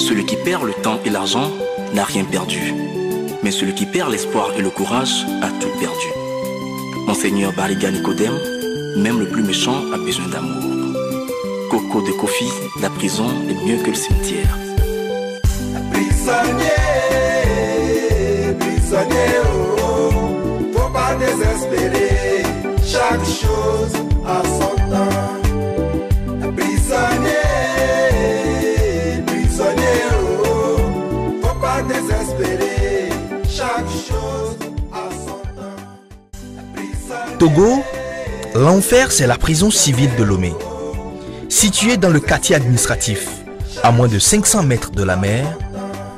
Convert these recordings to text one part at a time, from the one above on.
Celui qui perd le temps et l'argent n'a rien perdu. Mais celui qui perd l'espoir et le courage a tout perdu. Monseigneur Bariga Nicodème, même le plus méchant a besoin d'amour. Coco de Kofi, la prison est mieux que le cimetière. Prisonnier, prisonnier, oh, faut pas désespérer, chaque chose a son temps. Prisonnier, prisonnier, oh, faut pas désespérer, chaque chose a son temps. Togo, l'enfer c'est la prison civile de Lomé. Située dans le quartier administratif, à moins de 500 mètres de la mer,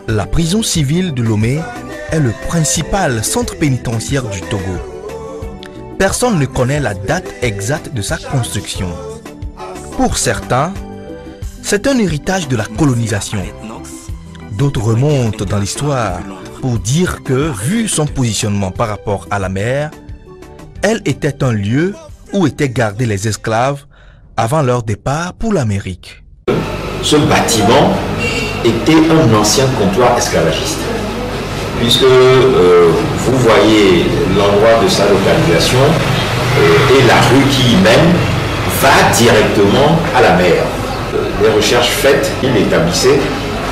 la prison civile de Lomé est le principal centre pénitentiaire du Togo. Personne ne connaît la date exacte de sa construction. Pour certains, c'est un héritage de la colonisation. D'autres remontent dans l'histoire pour dire que, vu son positionnement par rapport à la mer, elle était un lieu où étaient gardés les esclaves avant leur départ pour l'Amérique. Ce bâtiment était un ancien comptoir esclavagiste, puisque vous voyez l'endroit de sa localisation et la rue qui y mène va directement à la mer. Les recherches faites, il établissait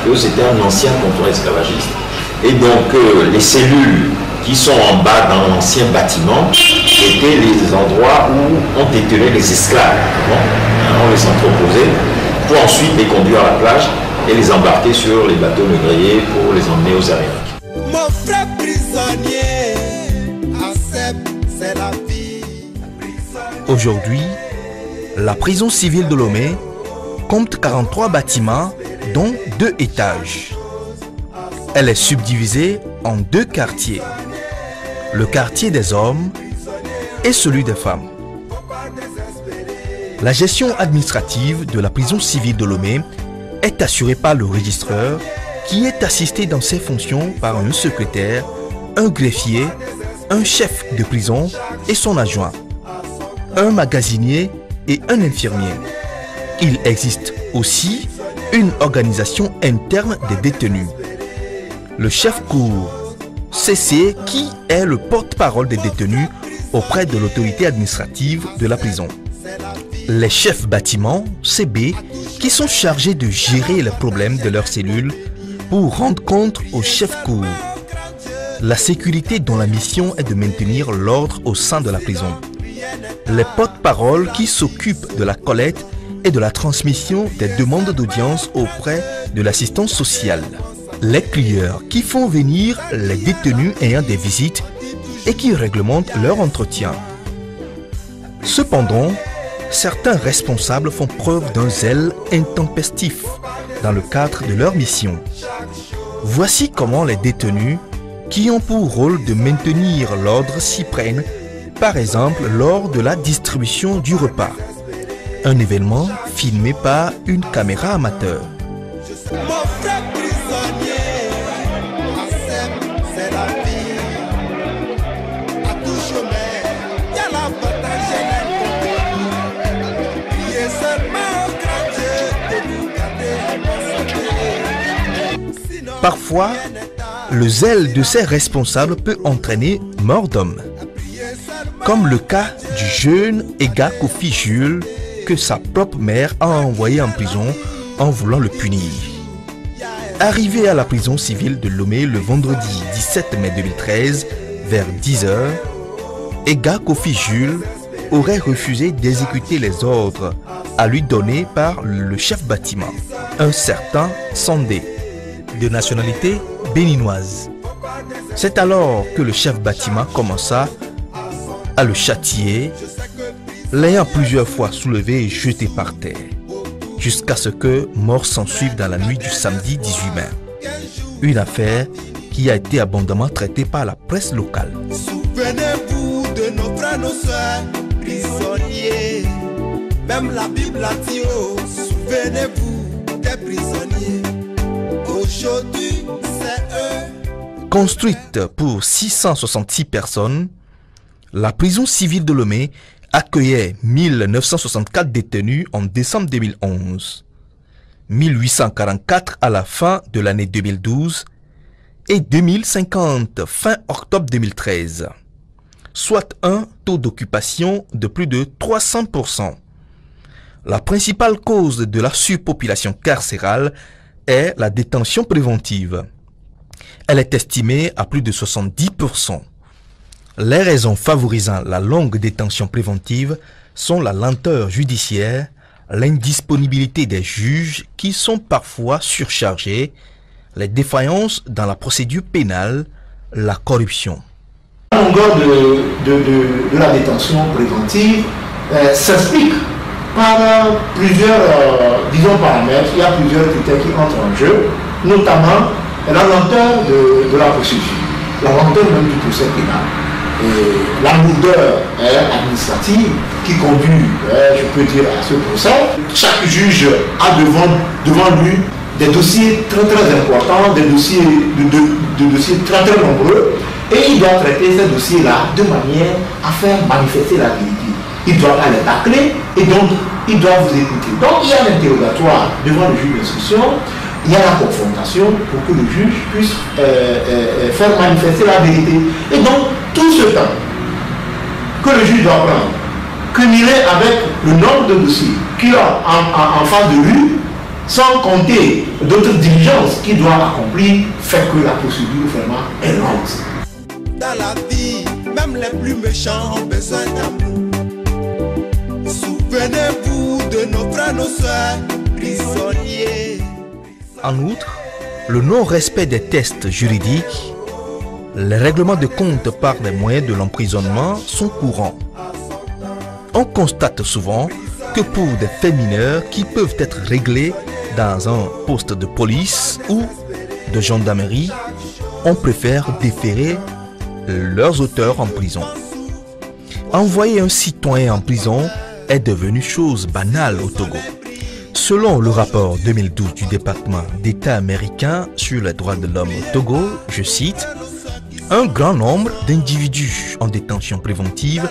que c'était un ancien comptoir esclavagiste. Et donc les cellules qui sont en bas dans l'ancien bâtiment étaient les endroits où on détenait les esclaves. Bon, on les entreposait pour ensuite les conduire à la plage et les embarquer sur les bateaux négriers pour les emmener aux Amériques. Mon frère prisonnier, accepte, c'est la vie. Aujourd'hui, la prison civile de Lomé compte 43 bâtiments, dont 2 étages. Elle est subdivisée en 2 quartiers, le quartier des hommes et celui des femmes. La gestion administrative de la prison civile de Lomé est assurée par le registreur qui est assisté dans ses fonctions par un secrétaire, un greffier, un chef de prison et son adjoint, un magasinier et un infirmier. Il existe aussi une organisation interne des détenus. Le chef-cour, CC, qui est le porte-parole des détenus auprès de l'autorité administrative de la prison. Les chefs bâtiments, CB, qui sont chargés de gérer les problèmes de leurs cellules pour rendre compte au chef-cour. La sécurité dont la mission est de maintenir l'ordre au sein de la prison. Les porte-paroles qui s'occupent de la collecte et de la transmission des demandes d'audience auprès de l'assistance sociale. Les clients qui font venir les détenus ayant des visites et qui réglementent leur entretien. Cependant, certains responsables font preuve d'un zèle intempestif dans le cadre de leur mission. Voici comment les détenus qui ont pour rôle de maintenir l'ordre s'y prennent, par exemple lors de la distribution du repas. Un événement filmé par une caméra amateur. Mon frère prisonnier, accepte, c'est la vie. À tout chemin, il y a la bataille, priez seulement au grand Dieu de nous garder en bonne santé. Parfois, le zèle de ces responsables peut entraîner mort d'homme, comme le cas du jeune Ega Kofi Jules que sa propre mère a envoyé en prison en voulant le punir. Arrivé à la prison civile de Lomé le vendredi 17 mai 2013 vers 10h, Ega Kofi Jules aurait refusé d'exécuter les ordres à lui donner par le chef bâtiment, un certain Sandé, de nationalité béninoise. C'est alors que le chef bâtiment commença à le châtier, l'ayant plusieurs fois soulevé et jeté par terre, jusqu'à ce que mort s'ensuive dans la nuit du samedi 18 mai. Une affaire qui a été abondamment traitée par la presse locale. Souvenez-vous de nos frères, nos soeurs, prisonniers. Même la Bible a dit, oh, souvenez-vous des prisonniers. Aujourd'hui, c'est eux. Construite pour 666 personnes, la prison civile de Lomé accueillait 1964 détenus en décembre 2011. 1844 à la fin de l'année 2012 et 2050 fin octobre 2013, soit un taux d'occupation de plus de 300%. La principale cause de la surpopulation carcérale est la détention préventive. Elle est estimée à plus de 70%. Les raisons favorisant la longue détention préventive sont la lenteur judiciaire, l'indisponibilité des juges qui sont parfois surchargés, les défaillances dans la procédure pénale, la corruption. La longueur de la détention préventive s'explique par plusieurs paramètres. Il y a plusieurs critères qui entrent en jeu, notamment la lenteur de la procédure, la lenteur même du procès pénal. Et la lourdeur administrative qui conduit, je peux dire, à ce procès. Chaque juge a devant lui des dossiers très importants, des dossiers, dossiers très nombreux, et il doit traiter ces dossiers-là de manière à faire manifester la vérité. Il doit aller tacler et donc il doit vous écouter. Donc il y a l'interrogatoire devant le juge d'instruction, il y a la confrontation pour que le juge puisse faire manifester la vérité. Et donc tout ce temps que le juge doit prendre, cumulé avec le nombre de dossiers qu'il a en face de lui, sans compter d'autres diligences qu'il doit accomplir, fait que la procédure vraiment est lente. Dans la vie, même les plus méchants ont besoin d'amour. Souvenez-vous de nos frères, nos soeurs, prisonniers. En outre, le non-respect des tests juridiques, les règlements de compte par des moyens de l'emprisonnement sont courants. On constate souvent que pour des faits mineurs qui peuvent être réglés dans un poste de police ou de gendarmerie, on préfère déférer leurs auteurs en prison. Envoyer un citoyen en prison est devenu chose banale au Togo. Selon le rapport 2012 du département d'État américain sur les droits de l'homme au Togo, je cite, « Un grand nombre d'individus en détention préventive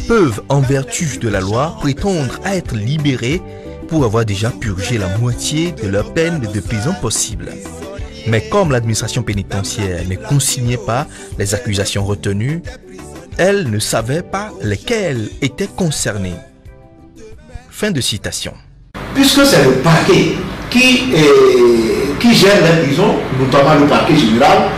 peuvent, en vertu de la loi, prétendre à être libérés pour avoir déjà purgé la moitié de leur peine de prison possible. Mais comme l'administration pénitentiaire ne consignait pas les accusations retenues, elle ne savait pas lesquelles étaient concernées. » Fin de citation. Puisque c'est le parquet qui gère les prisons, notamment le parquet général,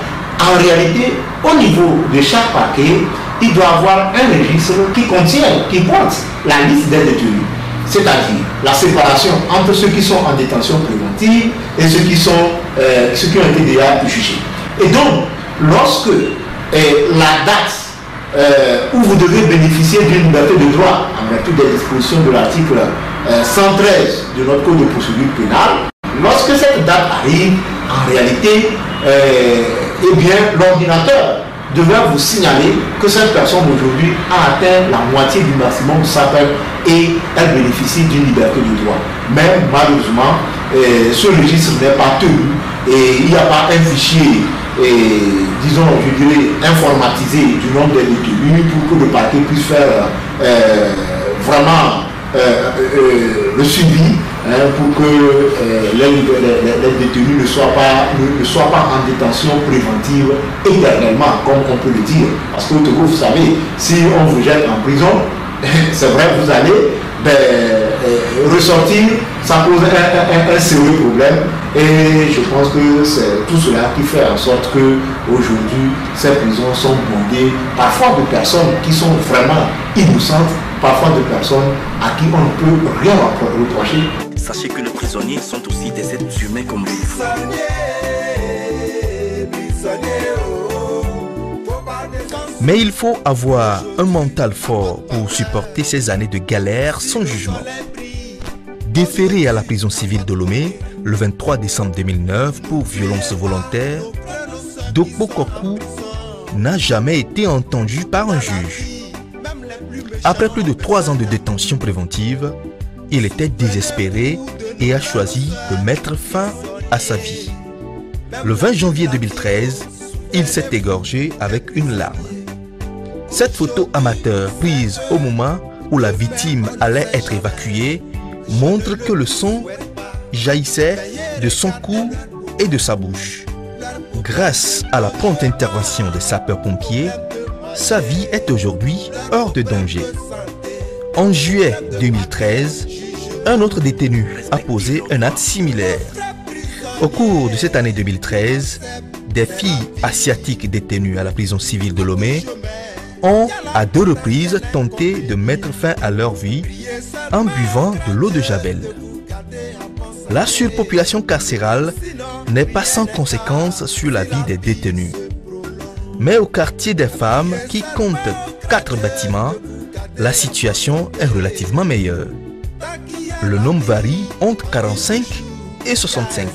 en réalité, au niveau de chaque parquet, il doit avoir un registre qui pointe la liste des détenus. C'est-à-dire la séparation entre ceux qui sont en détention préventive et ceux qui ont été déjà jugés. Et donc, lorsque la date où vous devez bénéficier d'une liberté de droit, en vertu des dispositions de l'article 113 de notre code de procédure pénale, lorsque cette date arrive, en réalité, eh bien, l'ordinateur devrait vous signaler que cette personne aujourd'hui a atteint la moitié du maximum de sa peine et elle bénéficie d'une liberté de droit. Mais malheureusement, ce registre n'est pas tenu et il n'y a pas un fichier, disons, je dirais, informatisé du nombre des détenus pour que le parquet puisse faire vraiment le suivi, pour que les détenus ne soient pas en détention préventive éternellement, comme on peut le dire. Parce que vous savez, si on vous jette en prison, c'est vrai, vous allez ressortir, ça pose un sérieux problème. Et je pense que c'est tout cela qui fait en sorte que aujourd'hui ces prisons sont bondées parfois de personnes qui sont vraiment innocentes, parfois de personnes à qui on ne peut rien reprocher. Sachez que les prisonniers sont aussi des êtres humains comme vous. Mais il faut avoir un mental fort pour supporter ces années de galère sans jugement. Déféré à la prison civile de Lomé le 23 décembre 2009 pour violence volontaire, Dokpo Kokou n'a jamais été entendu par un juge. Après plus de 3 ans de détention préventive, il était désespéré et a choisi de mettre fin à sa vie. Le 20 janvier 2013, il s'est égorgé avec une larme. Cette photo amateur prise au moment où la victime allait être évacuée montre que le sang jaillissait de son cou et de sa bouche. Grâce à la prompte intervention des sapeurs-pompiers, sa vie est aujourd'hui hors de danger. En juillet 2013, un autre détenu a posé un acte similaire. Au cours de cette année 2013, des filles asiatiques détenues à la prison civile de Lomé ont à 2 reprises tenté de mettre fin à leur vie en buvant de l'eau de Javel. La surpopulation carcérale n'est pas sans conséquence sur la vie des détenus. Mais au quartier des femmes, qui compte 4 bâtiments, la situation est relativement meilleure. Le nombre varie entre 45 et 65.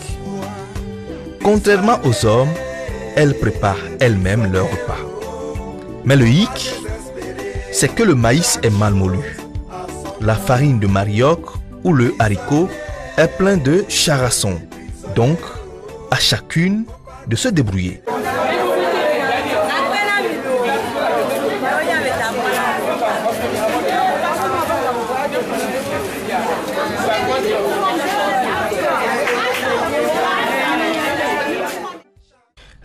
Contrairement aux hommes, elles préparent elles-mêmes leur repas. Mais le hic, c'est que le maïs est mal moulu. La farine de manioc ou le haricot est plein de charasson. Donc, à chacune de se débrouiller.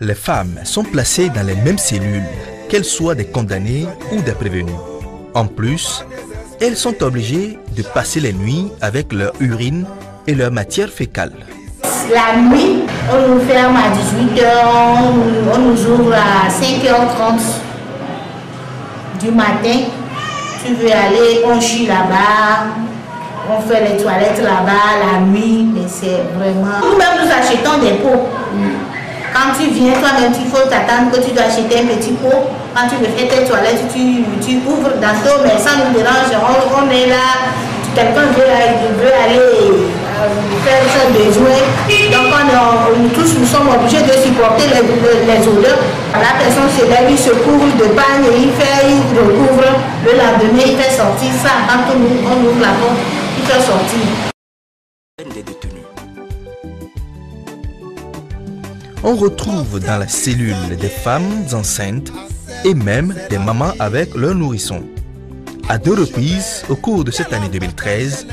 Les femmes sont placées dans les mêmes cellules, qu'elles soient des condamnés ou des prévenus. En plus, elles sont obligées de passer les nuits avec leur urine et leur matière fécale. La nuit, on nous ferme à 18h, on nous ouvre à 5h30 du matin. Tu veux aller, on chie là-bas, on fait les toilettes là-bas la nuit, mais c'est vraiment... Nous-mêmes, nous achetons des pots. Quand tu viens, toi-même, il faut t'attendre que tu dois acheter un petit pot. Quand tu veux faire tes toilettes, tu ouvres dans l'eau, mais ça nous dérange. On est là, quelqu'un veut aller faire son besoin. Donc nous tous, nous sommes obligés de supporter les odeurs. La personne se lève, il se couvre de bagne, il recouvre. Le lendemain, il fait sortir ça. Quand on ouvre la porte, il fait sortir. On retrouve dans la cellule des femmes enceintes et même des mamans avec leurs nourrissons. À 2 reprises, au cours de cette année 2013,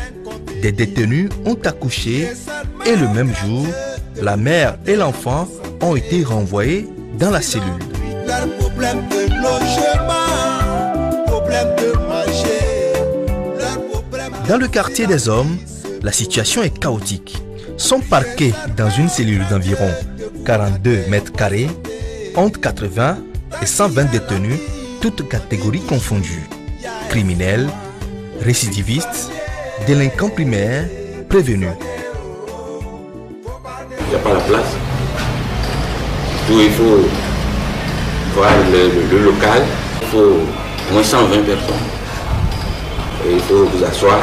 des détenus ont accouché et le même jour, la mère et l'enfant ont été renvoyés dans la cellule. Dans le quartier des hommes, la situation est chaotique. Sont parqués dans une cellule d'environ 42 mètres carrés, entre 80 et 120 détenus, toutes catégories confondues. Criminels, récidivistes, délinquants primaires, prévenus. Il n'y a pas la place. Il faut voir le local. Il faut au moins 120 personnes. Et il faut vous asseoir.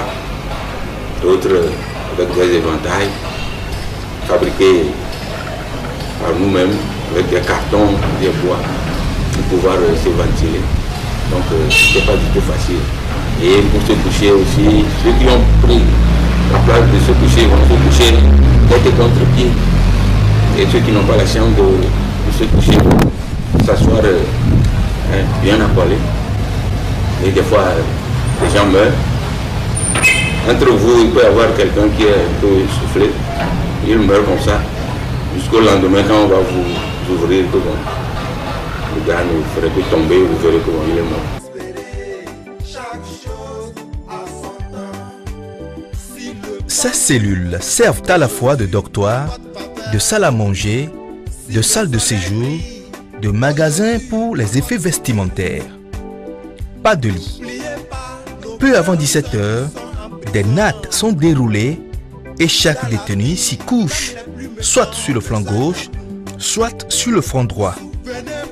D'autres avec des éventails fabriqués par nous-mêmes avec des cartons, des bois pour pouvoir se ventiler. Donc ce n'est pas du tout facile. Et pour se coucher aussi, ceux qui ont pris la place de se coucher vont se coucher tête contre pied. Et ceux qui n'ont pas la chance de se coucher vont s'asseoir bien accolés. Et des fois, les gens meurent. Entre vous, il peut y avoir quelqu'un qui est un peu soufflé. Il meurt comme ça. Jusqu'au lendemain, quand on va vous ouvrir, que bon, le gars ne ferait que tomber, vous verrez comment il est mort. Ces cellules servent à la fois de dortoir, de salle à manger, de salle de séjour, de magasin pour les effets vestimentaires. Pas de lit. Peu avant 17 h, des nattes sont déroulées et chaque détenu s'y couche, soit sur le flanc gauche, soit sur le front droit.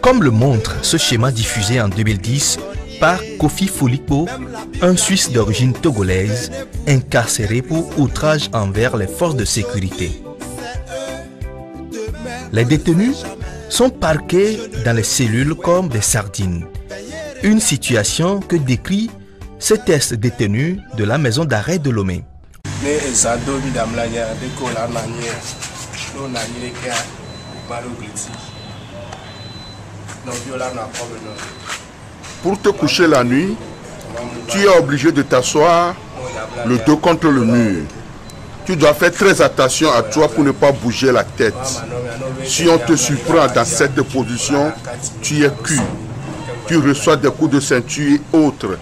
Comme le montre ce schéma diffusé en 2010 par Kofi Folipo, un Suisse d'origine togolaise, incarcéré pour outrage envers les forces de sécurité. Les détenus sont parqués dans les cellules comme des sardines. Une situation que décrit cet ex-détenu de la maison d'arrêt de Lomé. Pour te coucher la nuit, tu es obligé de t'asseoir le dos contre le mur. Tu dois faire très attention à toi pour ne pas bouger la tête. Si on te surprend dans cette position, tu es cuit. Tu reçois des coups de ceinture et autres.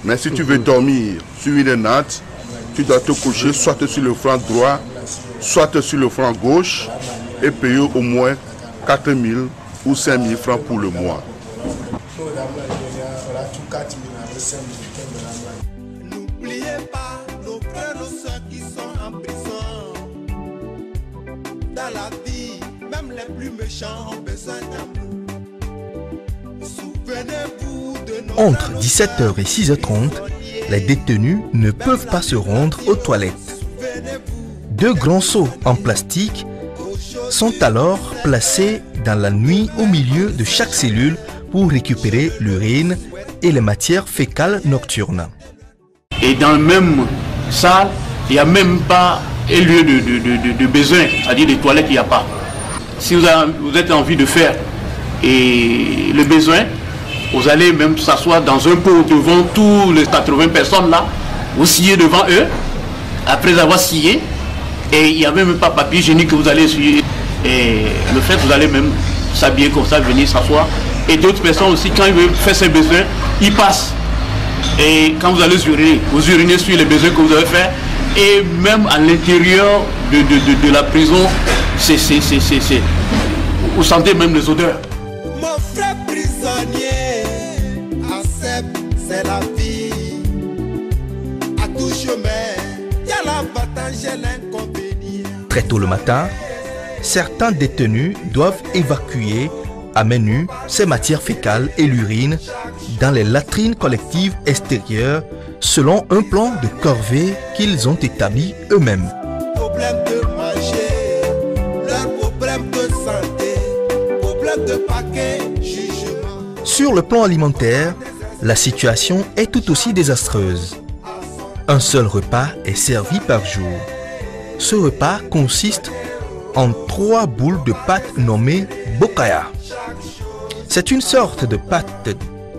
Mais si tu veux dormir sur une natte, tu dois te coucher soit sur le flanc droit, soit sur le flanc gauche et payer au moins 4 000 ou 5 000 francs pour le mois. N'oubliez pas nos frères, nos soeurs qui sont en prison. Dans la vie, même les plus méchants ont besoin d'amour. Souvenez-vous de nos Entre 17h et 6h30, les détenus ne peuvent pas se rendre aux toilettes. 2 grands seaux en plastique sont alors placés dans la nuit au milieu de chaque cellule pour récupérer l'urine et les matières fécales nocturnes. Et dans la même salle, il n'y a même pas un lieu de besoin, c'est-à-dire des toilettes, il n'y a pas. Si vous êtes envie de faire le besoin, vous allez même s'asseoir dans un pot devant tous les 80 personnes là, vous sciez devant eux, après avoir scié, et il n'y a même pas papier hygiénique que vous allez essuyer. Et le fait, vous allez même s'habiller comme ça, venir s'asseoir. Et d'autres personnes aussi, quand ils veulent faire ses besoins, ils passent. Et quand vous allez uriner, vous urinez sur les besoins que vous avez fait. Et même à l'intérieur de la prison, vous sentez même les odeurs. Mon frère prisonnier, accepte, c'est la vie. À tout chemin, il y a l'avantage et l'inconvénient. Très tôt le matin, certains détenus doivent évacuer à main nue ces matières fécales et l'urine dans les latrines collectives extérieures selon un plan de corvée qu'ils ont établi eux-mêmes. Problème de manger, leur problème de santé, problème de paquet, jugement. Sur le plan alimentaire, la situation est tout aussi désastreuse. Un seul repas est servi par jour. Ce repas consiste en 3 boules de pâte nommées bokaya. C'est une sorte de pâte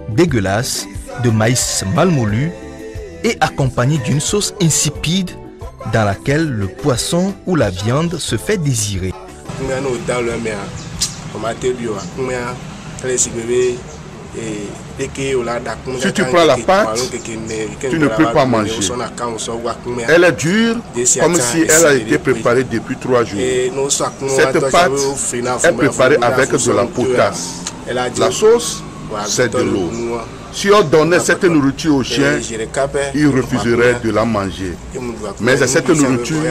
dégueulasse de maïs mal moulu et accompagnée d'une sauce insipide dans laquelle le poisson ou la viande se fait désirer. Si tu prends la pâte, tu ne peux pas manger. Elle est dure comme si elle a été préparée depuis 3 jours. Cette pâte est préparée avec de la potasse. La sauce, c'est de l'eau. Si on donnait cette nourriture aux chiens, ils refuseraient de la manger. Mais c'est cette nourriture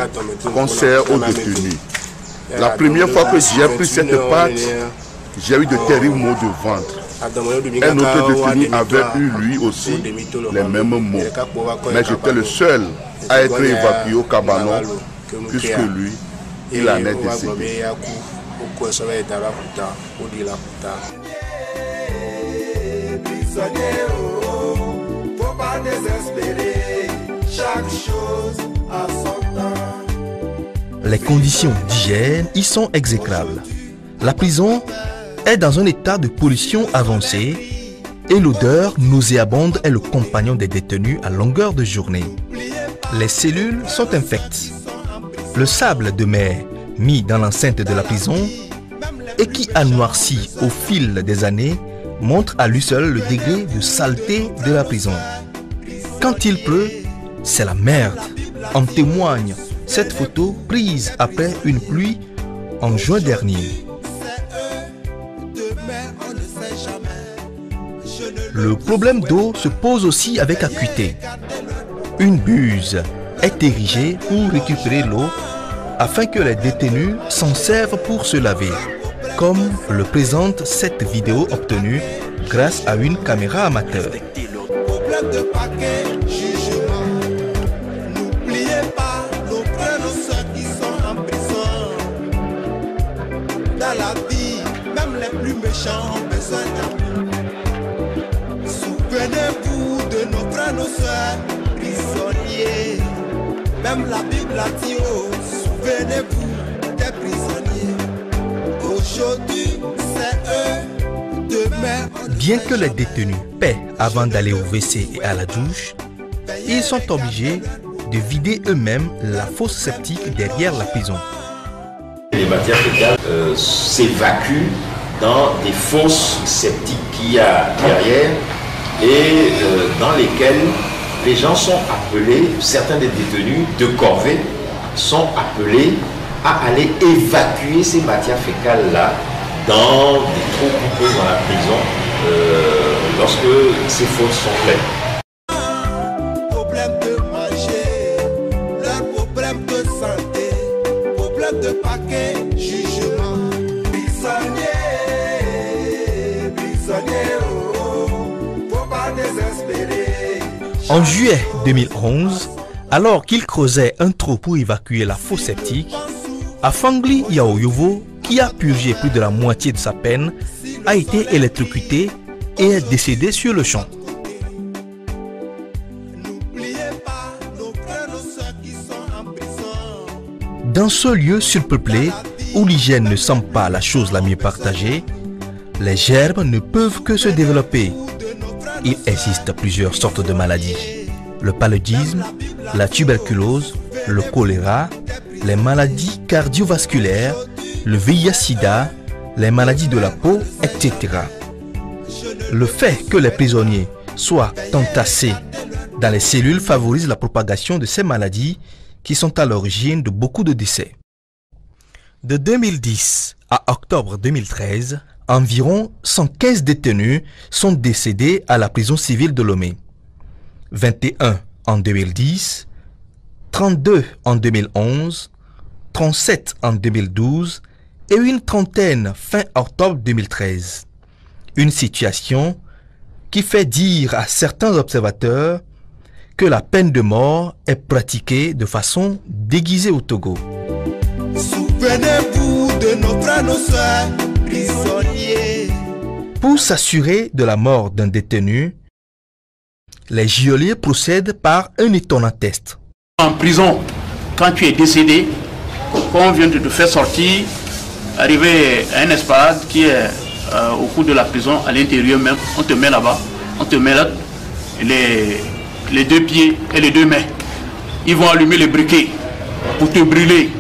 qu'on sert aux détenus. La première fois que j'ai pris cette pâte, j'ai eu de terribles maux de ventre. Un autre détenu avait eu lui aussi les mêmes maux. Mais j'étais le seul à être évacué au cabanon, puisque lui, il en est décédé. Faut pas désespérer, chaque chose a son temps. Les conditions d'hygiène y sont exécrables. La prison est dans un état de pollution avancée et l'odeur nauséabonde est le compagnon des détenus à longueur de journée. Les cellules sont infectes. Le sable de mer mis dans l'enceinte de la prison et qui a noirci au fil des années montre à lui seul le degré de saleté de la prison. Quand il pleut, c'est la merde. En témoigne cette photo prise après une pluie en juin dernier. Le problème d'eau se pose aussi avec acuité. Une buse est érigée pour récupérer l'eau afin que les détenus s'en servent pour se laver, comme le présente cette vidéo obtenue grâce à une caméra amateur. Problème de paquet, jugement. N'oubliez pas nos frères, nos soeurs qui sont en prison. Dans la vie, même les plus méchants ont besoin d'amour. Souvenez-vous de nos frères, nos soeurs prisonniers. Même la Bible a dit, oh, souvenez-vous des prisonniers. Aujourd'hui, c'est eux, demain. Bien que les détenus paient avant d'aller au WC et à la douche, ils sont obligés de vider eux-mêmes la fosse septique derrière la prison. Les matières fécales s'évacuent dans des fosses septiques qu'il y a derrière et dans lesquelles les gens sont appelés, certains des détenus de corvée sont appelés à aller évacuer ces matières fécales-là dans des trous coupés dans la prison lorsque ces fosses sont pleines. Problème de manger, leur problème de santé, problème de paquet, jugement. Prisonnier, prisonnier, oh, faut pas désespérer. En juillet 2011, alors qu'il creusait un trou pour évacuer la fosse septique, Afangli Yaoyovo, qui a purgé plus de la moitié de sa peine, a été électrocuté et est décédé sur le champ. Dans ce lieu surpeuplé, où l'hygiène ne semble pas la chose la mieux partagée, les germes ne peuvent que se développer. Il existe plusieurs sortes de maladies. Le paludisme, la tuberculose, le choléra, les maladies cardiovasculaires, le VIH-Sida, les maladies de la peau, etc. Le fait que les prisonniers soient entassés dans les cellules favorise la propagation de ces maladies qui sont à l'origine de beaucoup de décès. De 2010 à octobre 2013, environ 115 détenus sont décédés à la prison civile de Lomé. 21 en 2010, 32 en 2011, 37 en 2012 et une trentaine fin octobre 2013. Une situation qui fait dire à certains observateurs que la peine de mort est pratiquée de façon déguisée au Togo. Souvenez-vous de nos frères, nos soeurs, prisonniers. Pour s'assurer de la mort d'un détenu, les geôliers procèdent par un étonnant test. En prison, quand tu es décédé, quand on vient de te faire sortir, arriver à un esplanade qui est au cours de la prison, à l'intérieur même, on te met là-bas, on te met là, les deux pieds et les deux mains. Ils vont allumer les briquets pour te brûler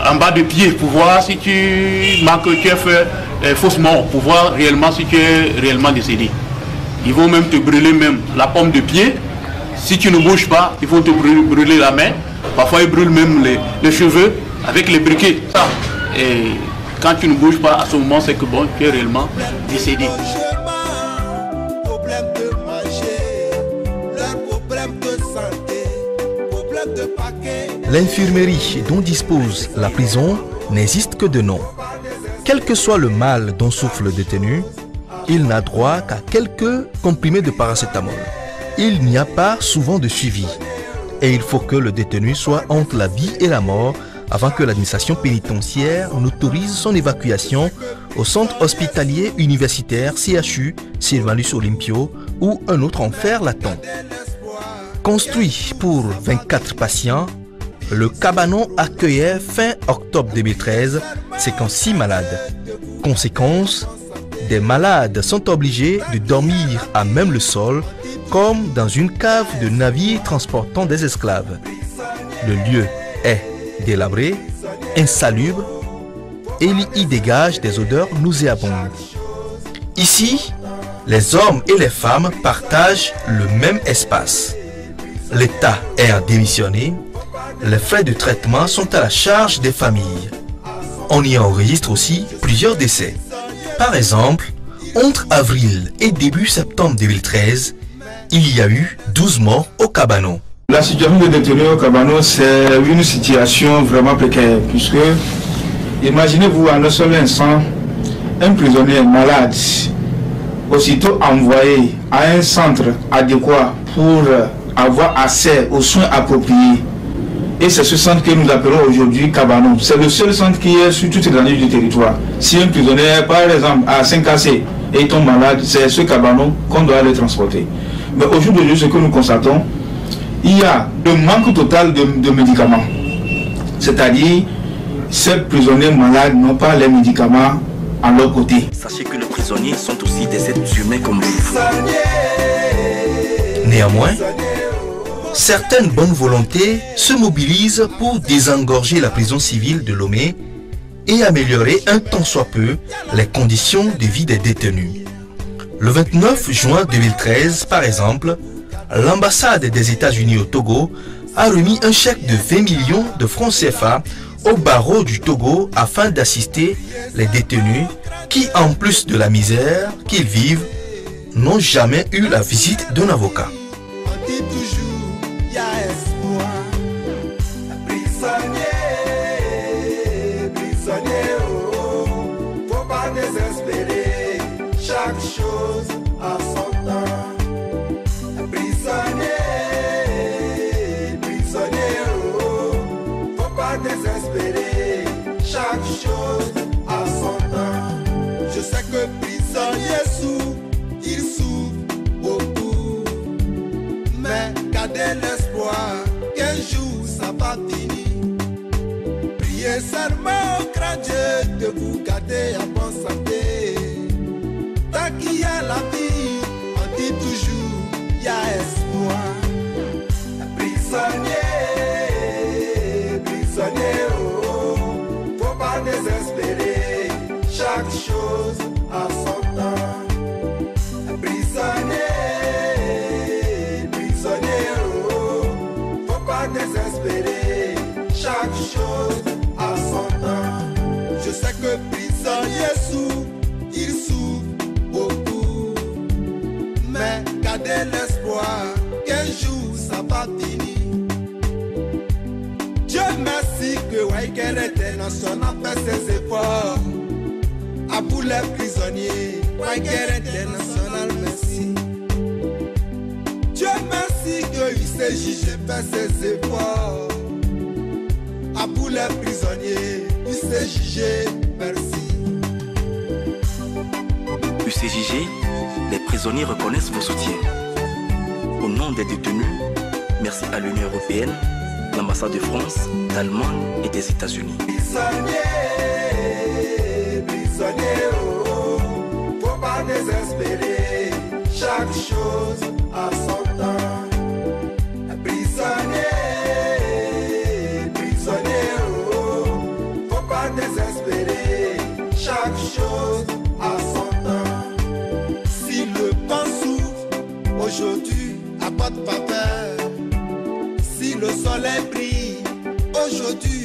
en bas de pied pour voir si tu marques que tu as fait faussement, pour voir réellement si tu es réellement décédé. Ils vont même te brûler même la paume de pied. Si tu ne bouges pas, ils vont te brûler la main. Parfois, ils brûlent même les cheveux avec les briquets. Et quand tu ne bouges pas, à ce moment, c'est que bon, tu es réellement décédé. L'infirmerie dont dispose la prison n'existe que de nom. Quel que soit le mal dont souffre le détenu, il n'a droit qu'à quelques comprimés de paracétamol. Il n'y a pas souvent de suivi et il faut que le détenu soit entre la vie et la mort avant que l'administration pénitentiaire n'autorise son évacuation au centre hospitalier universitaire CHU Sylvanus Olympio ou un autre enfer latent. Construit pour 24 patients, le cabanon accueillait fin octobre 2013 56 malades. Conséquence, des malades sont obligés de dormir à même le sol comme dans une cave de navire transportant des esclaves. Le lieu est délabré, insalubre et il y dégage des odeurs nauséabondes. Ici, les hommes et les femmes partagent le même espace. L'État est démissionné, les frais de traitement sont à la charge des familles. On y enregistre aussi plusieurs décès. Par exemple, entre avril et début septembre 2013, il y a eu 12 morts au cabanon. La situation des détenus au cabanon, c'est une situation vraiment précaire, puisque, imaginez-vous en un seul instant, un prisonnier malade, aussitôt envoyé à un centre adéquat pour avoir accès aux soins appropriés. Et c'est ce centre que nous appelons aujourd'hui cabanon. C'est le seul centre qui est sur toute l'étendue du territoire. Si un prisonnier, par exemple, à Saint-Cassé et il tombe malade, c'est ce cabanon qu'on doit aller transporter. Mais aujourd'hui, ce que nous constatons, il y a un manque total de médicaments. C'est-à-dire, ces prisonniers malades n'ont pas les médicaments à leur côté. Sachez que les prisonniers sont aussi des êtres humains comme vous. Néanmoins, certaines bonnes volontés se mobilisent pour désengorger la prison civile de Lomé et améliorer un tant soit peu les conditions de vie des détenus. Le 29 juin 2013, par exemple, l'ambassade des États-Unis au Togo a remis un chèque de 20 millions de francs CFA au barreau du Togo afin d'assister les détenus qui, en plus de la misère qu'ils vivent, n'ont jamais eu la visite d'un avocat. On dit toujours, il y a espoir. Prisonnier, prisonnier, oh, faut pas désespérer. Chaque chose a son temps. Prisonnier, prisonnier, oh, faut pas désespérer. Chaque chose a son temps. Je sais que prisonnier souffre, il souffre beaucoup. Mais gardez l'espoir qu'un jour ça va finir. Priez seulement au grand Dieu de vous garder en bonne santé. Tant qu'il y a la vie, on dit toujours, il y a espoir. Prisonnier, prisonnier, oh, faut pas désespérer. Chaque chose a son temps. Prisonnier, prisonnier, oh, faut pas désespérer. Chaque chose a son temps. Je sais que prisonnier souffre, il souffre beaucoup. Mais gardez l'espoir qu'un jour ça va finir. Dieu merci que Waïker International fait ses efforts. À vous les prisonniers, Waïker International merci. Dieu merci que UCJG fait ses efforts. À vous les prisonniers, UCJG merci. UCJG, les prisonniers reconnaissent vos soutiens. Au nom des détenus, merci à l'Union européenne, l'ambassade de France, d'Allemagne et des États-Unis. Prisonnier, prisonnier, oh, faut pas désespérer. Chaque chose a son temps. Prisonnier, prisonnier, oh, faut pas désespérer. Chaque chose a son temps. Si le vent souffle aujourd'hui, apporte pas peur. Si le soleil brille aujourd'hui,